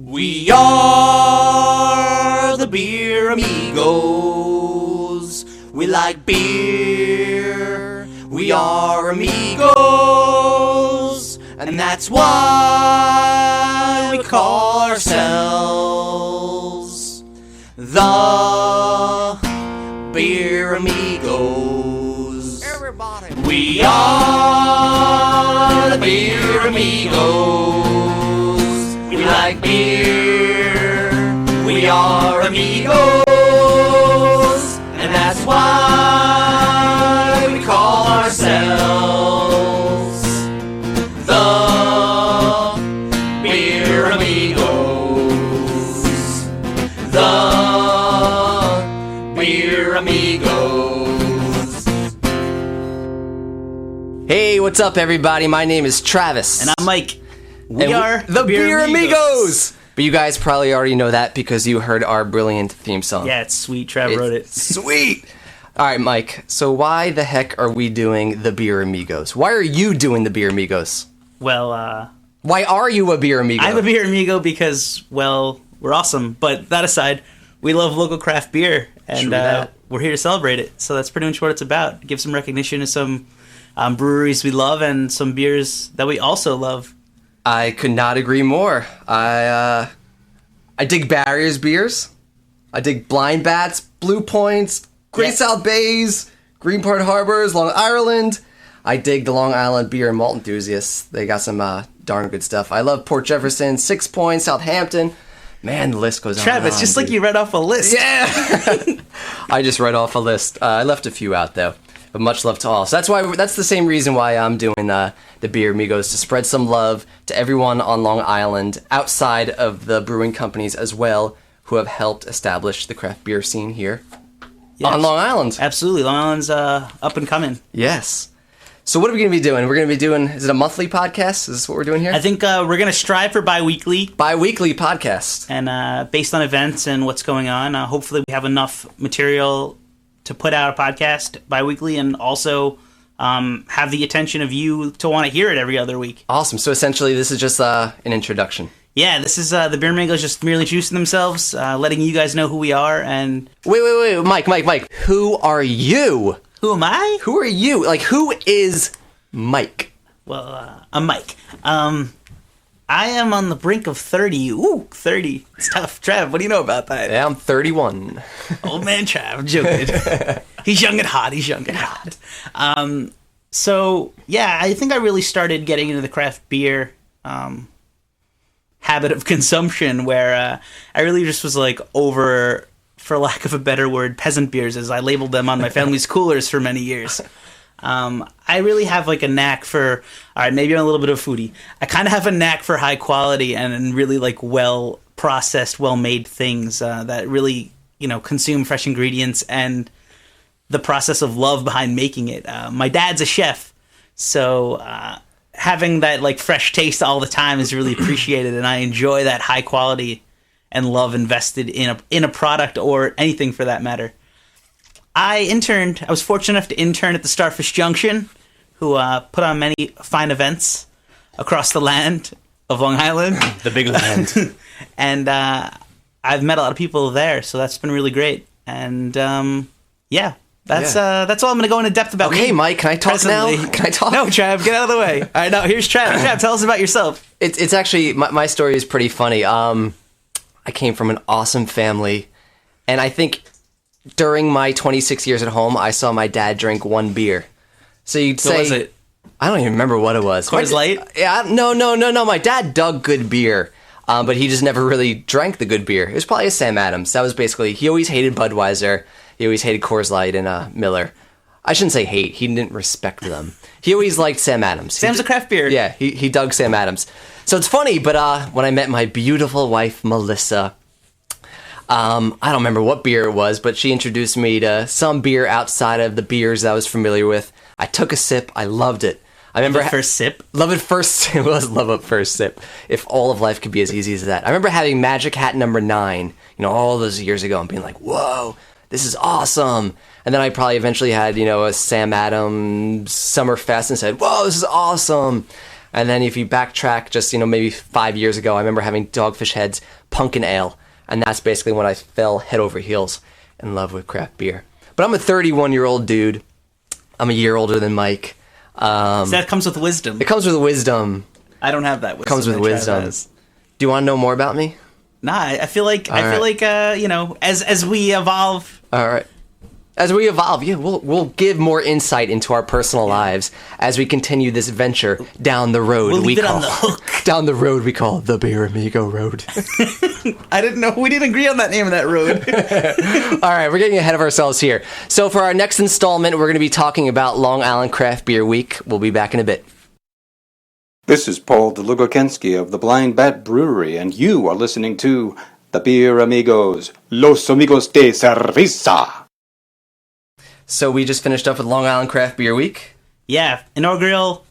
We are the Beer Amigos. We like beer. We are amigos. And that's why we call ourselves the Beer Amigos. Everybody. We are the Beer Amigos. We like beer, we are amigos, and that's why we call ourselves the Beer Amigos. The Beer Amigos. Hey, what's up, everybody? My name is Travis. And I'm Mike. We And are the Beer Amigos. But you guys probably already know that because you heard our brilliant theme song. Yeah, it's sweet. Trav wrote it. Sweet. All right, Mike. So why the heck are we doing the Beer Amigos? Why are you doing the Beer Amigos? Well, Why are you a Beer Amigo? I'm a Beer Amigo because, well, we're awesome. But that aside, we love local craft beer, and we're here to celebrate it. So that's pretty much what it's about. Give some recognition to some breweries we love and some beers that we also love. I could not agree more. I dig Barriers beers. I dig Blind Bats, Blue Points, Great South Bays, Greenport Harbors, Long Island. I dig the Long Island beer and malt enthusiasts. They got some darn good stuff. I love Port Jefferson, 6 Points, Southampton. Man, the list goes on. Travis, just like you read off a list. Yeah. I just read off a list. I left a few out though. But much love to all. So that's the same reason why I'm doing the Beer Amigos, to spread some love to everyone on Long Island, outside of the brewing companies as well, who have helped establish the craft beer scene here on Long Island. Absolutely. Long Island's up and coming. Yes. So what are we going to be doing? We're going to be doing, is it a monthly podcast? Is this what we're doing here? I think we're going to strive for bi-weekly. Bi-weekly podcast. And based on events and what's going on, hopefully we have enough material to put out a podcast bi-weekly and also have the attention of you to want to hear it every other week. Awesome. So essentially this is just an introduction. Yeah, this is the Beer Amigos just merely introducing themselves, letting you guys know who we are. And Wait, Mike. Who are you? Who am I? Who are you? Like, who is Mike? Well, I'm Mike. I am on the brink of 30. Ooh, 30. It's tough. Trav, what do you know about that? Yeah, I'm 31. Old man Trav, I'm joking. He's young and hot. So, yeah, I think I really started getting into the craft beer habit of consumption where I really just was like over, for lack of a better word, peasant beers, as I labeled them on my family's coolers for many years. I really have like a knack for, all right, maybe I'm a little bit of a foodie. I kind of have a knack for high quality and really like well processed, well made things that really, consume fresh ingredients and the process of love behind making it. My dad's a chef, so having that like fresh taste all the time is really appreciated, and I enjoy that high quality and love invested in a product or anything for that matter. I was fortunate enough to intern at the Starfish Junction, who put on many fine events across the land of Long Island. The big land. And I've met a lot of people there, so that's been really great. And that's all I'm going to go into depth about. Okay, Mike, can I talk presently. now? Can I talk? No, Trav, get out of the way. All right, now here's Trav. Trav, tell us about yourself. It's actually, my story is pretty funny. I came from an awesome family, and I think during my 26 years at home, I saw my dad drink one beer. So you'd say... What was it? I don't even remember what it was. Coors Light? Yeah, no. My dad dug good beer, but he just never really drank the good beer. It was probably a Sam Adams. That was basically... He always hated Budweiser. He always hated Coors Light and Miller. I shouldn't say hate. He didn't respect them. He always liked Sam Adams. Sam's a craft beer. Yeah, he dug Sam Adams. So it's funny, but when I met my beautiful wife, Melissa... I don't remember what beer it was, but she introduced me to some beer outside of the beers I was familiar with. I took a sip. I loved it. I remember first sip. Love at first. It was love at first sip. If all of life could be as easy as that. I remember having Magic Hat number 9, all those years ago, and being like, "Whoa, this is awesome!" And then I probably eventually had, a Sam Adams Summerfest and said, "Whoa, this is awesome!" And then if you backtrack just, maybe 5 years ago, I remember having Dogfish Head's Pumpkin Ale. And that's basically when I fell head over heels in love with craft beer. But I'm a 31-year-old dude. I'm a year older than Mike. So that comes with wisdom. It comes with wisdom. I don't have that wisdom. It comes with wisdom. Do you want to know more about me? Nah, I feel like as we evolve. All right. As we evolve, we'll give more insight into our personal lives as we continue this venture down the road. We'll leave it on the hook. Down the road we call the Beer Amigo Road. I didn't know. We didn't agree on that name of that road. All right, we're getting ahead of ourselves here. So for our next installment, we're going to be talking about Long Island Craft Beer Week. We'll be back in a bit. This is Paul Delugokensky of the Blind Bat Brewery, and you are listening to the Beer Amigos, Los Amigos de Cerveza. So we just finished up with Long Island Craft Beer Week. Yeah, inaugural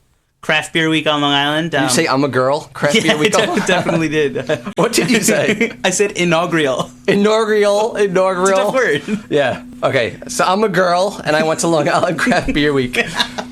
Craft Beer Week on Long Island. Did you say I'm a girl? Craft Beer Week on Long Island? Definitely did. What did you say? I said inaugural. Inaugural. It's a tough word. Yeah. Okay. So I'm a girl, and I went to Long Island Craft Beer Week.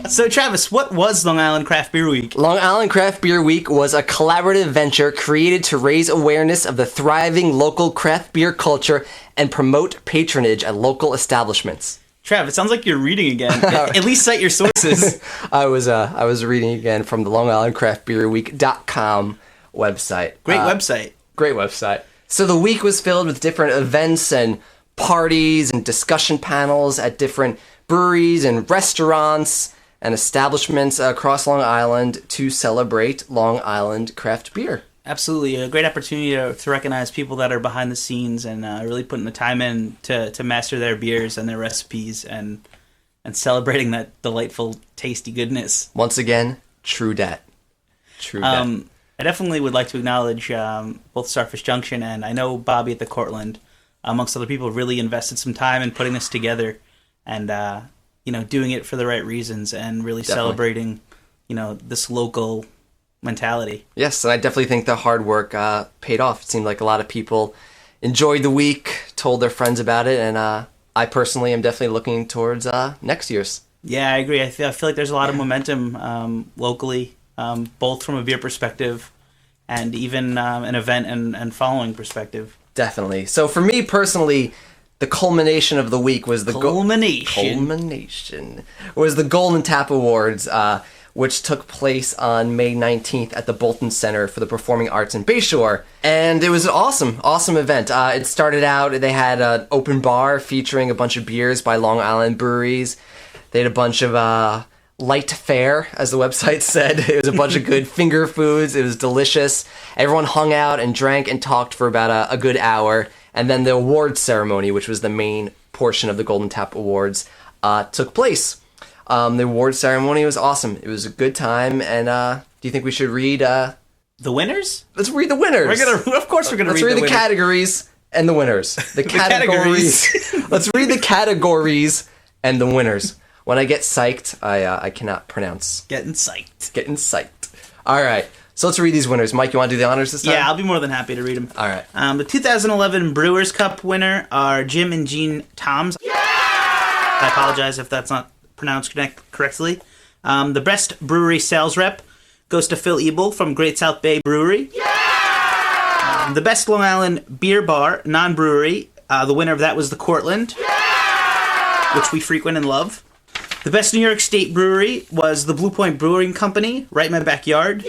So Travis, what was Long Island Craft Beer Week? Long Island Craft Beer Week was a collaborative venture created to raise awareness of the thriving local craft beer culture and promote patronage at local establishments. Trav, it sounds like you're reading again. At least cite your sources. I was reading again from the LongIslandCraftBeerWeek.com website. Great website. Great website. So the week was filled with different events and parties and discussion panels at different breweries and restaurants and establishments across Long Island to celebrate Long Island craft beer. Absolutely. A great opportunity to recognize people that are behind the scenes and really putting the time in to master their beers and their recipes and celebrating that delightful, tasty goodness. Once again, true debt. True debt. I definitely would like to acknowledge both Starfish Junction and I know Bobby at the Cortland, amongst other people, really invested some time in putting this together and doing it for the right reasons and really celebrating this local mentality. Yes, and I definitely think the hard work paid off. It seemed like a lot of people enjoyed the week, told their friends about it, and I personally am definitely looking towards next year's. Yeah, I agree. I feel like there's a lot of momentum locally, both from a beer perspective and even an event and following perspective. Definitely. So for me personally, the culmination of the week was the culmination was the Golden Tap Awards, which took place on May 19th at the Bolton Center for the Performing Arts in Bayshore. And it was an awesome event. It started out, they had an open bar featuring a bunch of beers by Long Island breweries. They had a bunch of light fare, as the website said. It was a bunch of good finger foods. It was delicious. Everyone hung out and drank and talked for about a good hour. And then the awards ceremony, which was the main portion of the Golden Tap Awards, took place. The award ceremony was awesome. It was a good time, and do you think we should read the winners? Let's read the winners. Of course, we're gonna Let's read the categories and the winners. The categories. Let's read the categories and the winners. When I get psyched, I cannot pronounce. Getting psyched. Getting psyched. All right. So let's read these winners. Mike, you want to do the honors this time? Yeah, I'll be more than happy to read them. All right. The 2011 Brewers Cup winner are Jim and Jean Toms. Yeah! I apologize if that's not pronounced correctly. The best brewery sales rep goes to Phil Ebel from Great South Bay Brewery. Yeah! The best Long Island beer bar, non-brewery, the winner of that was the Cortland, which we frequent and love. The best New York State brewery was the Blue Point Brewing Company, right in my backyard.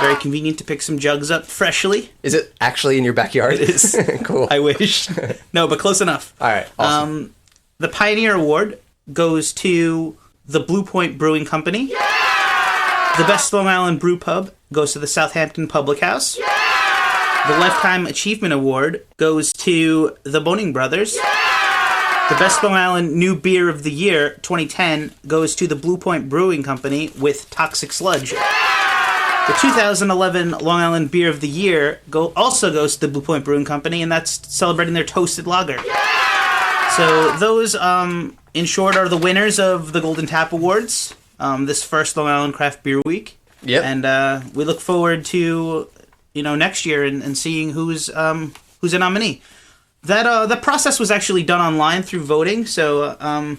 Very convenient to pick some jugs up freshly. Is it actually in your backyard? It is. Cool. I wish. No, but close enough. All right. Awesome. The Pioneer Award goes to the Blue Point Brewing Company. Yeah! The Best Long Island Brew Pub goes to the Southampton Public House. Yeah! The Lifetime Achievement Award goes to the Boning Brothers. Yeah! The Best Long Island New Beer of the Year 2010 goes to the Blue Point Brewing Company with Toxic Sludge. Yeah! The 2011 Long Island Beer of the Year also goes to the Blue Point Brewing Company, and that's celebrating their Toasted Lager. Yeah! So those, in short, are the winners of the Golden Tap Awards, this first Long Island Craft Beer Week. Yep. And we look forward to, next year and seeing who's a nominee. That the process was actually done online through voting, so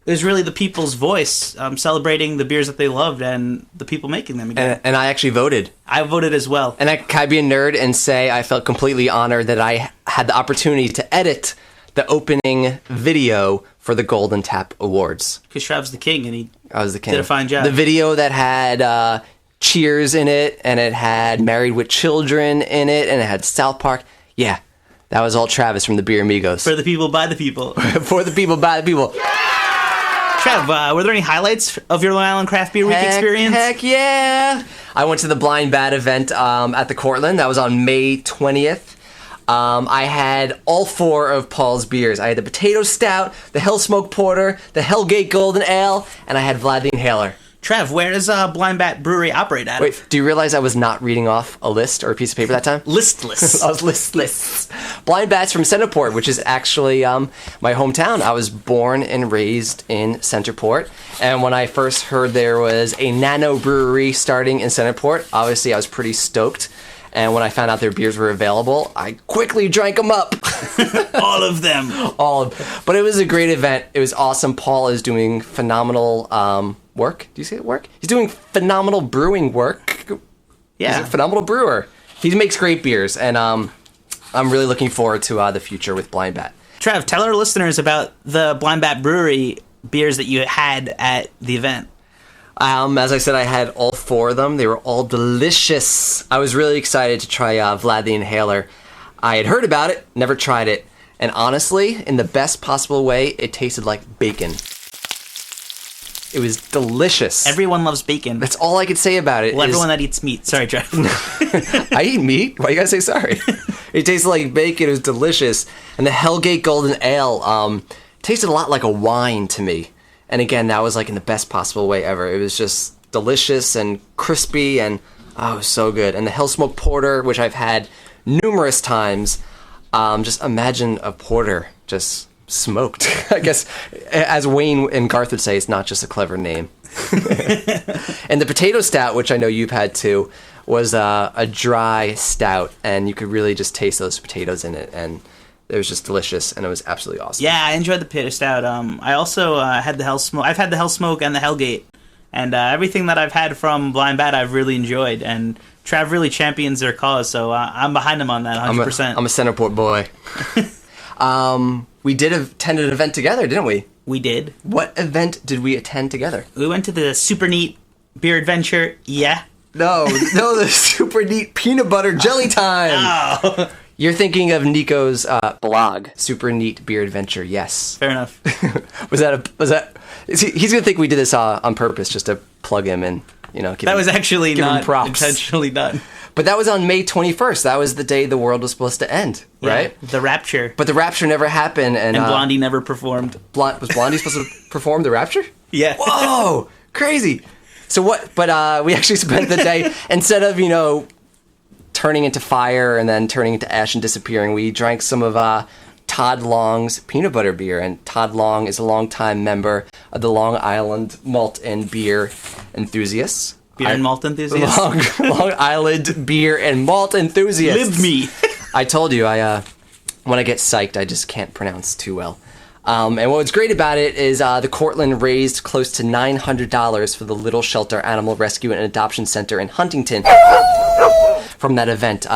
It was really the people's voice celebrating the beers that they loved and the people making them again. And I actually voted. I voted as well. And can I be a nerd and say I felt completely honored that I had the opportunity to edit the opening video for the Golden Tap Awards. Because Trav's the king, and I was the king. did a fine job. The video that had Cheers in it, and it had Married with Children in it, and it had South Park. Yeah, that was all Travis from the Beer Amigos. For the people, by the people. For the people, by the people. Trav, were there any highlights of your Long Island Craft Beer Week experience? Heck yeah! I went to the Blind Bat event at the Cortland. That was on May 20th. I had all 4 of Paul's beers. I had the Potato Stout, the Hell Smoke Porter, the Hellgate Golden Ale, and I had Vlad the Inhaler. Trav, where does Blind Bat Brewery operate at? Wait, do you realize I was not reading off a list or a piece of paper that time? Listless. I was listless. Blind Bat's from Centerport, which is actually my hometown. I was born and raised in Centerport. And when I first heard there was a nano brewery starting in Centerport, obviously I was pretty stoked. And when I found out their beers were available, I quickly drank them up. All of them. All of them. But it was a great event. It was awesome. Paul is doing phenomenal work. Do you say it work? He's doing phenomenal brewing work. Yeah. He's a phenomenal brewer. He makes great beers. And I'm really looking forward to the future with Blind Bat. Trav, tell our listeners about the Blind Bat Brewery beers that you had at the event. As I said, I had all 4 of them. They were all delicious. I was really excited to try Vlad the Inhaler. I had heard about it, never tried it. And honestly, in the best possible way, it tasted like bacon. It was delicious. Everyone loves bacon. That's all I could say about it. Well, everyone that eats meat. Sorry, Trav. I eat meat. Why you gotta say sorry? It tasted like bacon. It was delicious. And the Hellgate Golden Ale tasted a lot like a wine to me. And again, that was like in the best possible way ever. It was just delicious and crispy and it was so good. And the Hell Smoke Porter, which I've had numerous times, just imagine a porter just smoked. I guess, as Wayne and Garth would say, it's not just a clever name. And the Potato Stout, which I know you've had too, was a dry stout, and you could really just taste those potatoes in it, and it was just delicious, and it was absolutely awesome. Yeah, I enjoyed the Potato Stout. I also had the Hell Smoke. I've had the Hell Smoke and the Hellgate, and everything that I've had from Blind Bat I've really enjoyed, and Trav really champions their cause, so I'm behind him on that 100%. I'm a Centerport boy. We did attend an event together, didn't we? We did. What event did we attend together? We went to the Super Neat Beer Adventure, yeah. No, the Super Neat Peanut Butter Jelly Time! Oh. You're thinking of Nico's blog, Super Neat Beer Adventure, yes. Fair enough. He's gonna think we did this on purpose just to plug him and, give that was actually give him not props. intentionally done. But that was on May 21st. That was the day the world was supposed to end, right? Yeah, the Rapture. But the Rapture never happened, and Blondie never performed. Was Blondie supposed to perform the Rapture? Yeah. Whoa, crazy. So what? But we actually spent the day, instead of turning into fire and then turning into ash and disappearing, we drank some of Todd Long's peanut butter beer. And Todd Long is a longtime member of the Long Island Malt and Beer Enthusiasts. Beer and malt enthusiasts? Long Island Beer and Malt Enthusiasts. Live me. I told you, when I get psyched, I just can't pronounce too well. And what's great about it is the Cortland raised close to $900 for the Little Shelter Animal Rescue and Adoption Center in Huntington. From that event,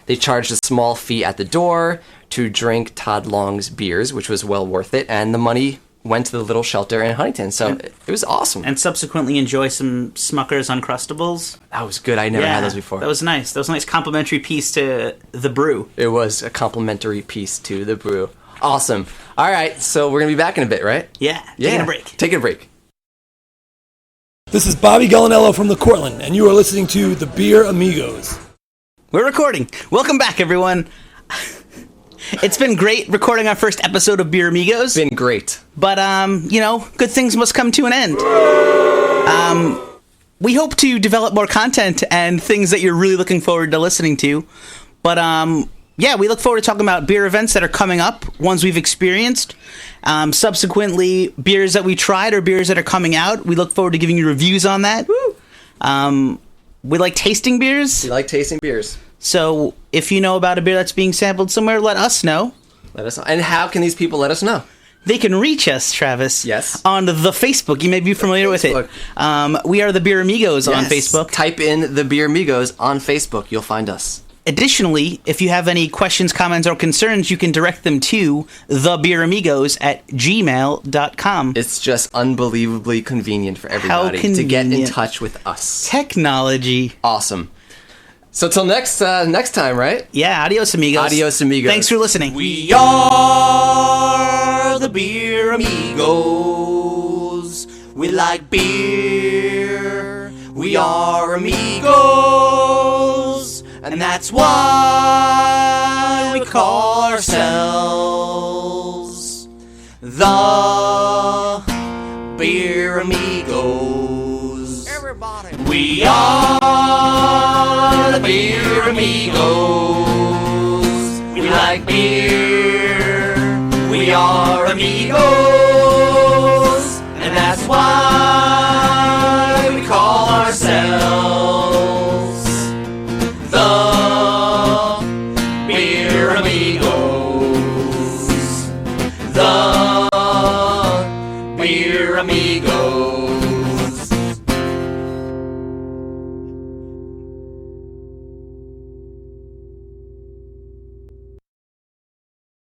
they charged a small fee at the door to drink Todd Long's beers, which was well worth it, and the money went to the Little Shelter in Huntington, so it was awesome. And subsequently enjoy some Smucker's Uncrustables. That was good. I never had those before. That was nice. That was a nice complimentary piece to the brew. It was a complimentary piece to the brew. Awesome. All right, so we're going to be back in a bit, right? Yeah, taking a break. Taking a break. This is Bobby Gallinello from the Cortland, and you are listening to the Beer Amigos. We're recording. Welcome back, everyone. It's been great recording our first episode of Beer Amigos. Been great. But, good things must come to an end. We hope to develop more content and things that you're really looking forward to listening to. But, we look forward to talking about beer events that are coming up, ones we've experienced. Subsequently, beers that we tried or beers that are coming out. We look forward to giving you reviews on that. We like tasting beers. We like tasting beers. So if you know about a beer that's being sampled somewhere, let us know. Let us know. And how can these people let us know? They can reach us, Travis. Yes. On the Facebook. You may be familiar with it. We are the Beer Amigos on Yes. Facebook. Type in the Beer Amigos on Facebook. You'll find us. Additionally, if you have any questions, comments, or concerns, you can direct them to thebeeramigos@gmail.com. It's just unbelievably convenient for everybody to get in convenient. touch with us. Technology. Awesome. So till next time, right? Yeah, adios, amigos. Adios, amigos. Thanks for listening. We are the Beer Amigos. We like beer. We are amigos. And that's why we call ourselves the Beer Amigos. Everybody. We are the Beer Amigos. We like beer. We are amigos. And that's why we call ourselves the Beer Amigos. The Beer Amigos.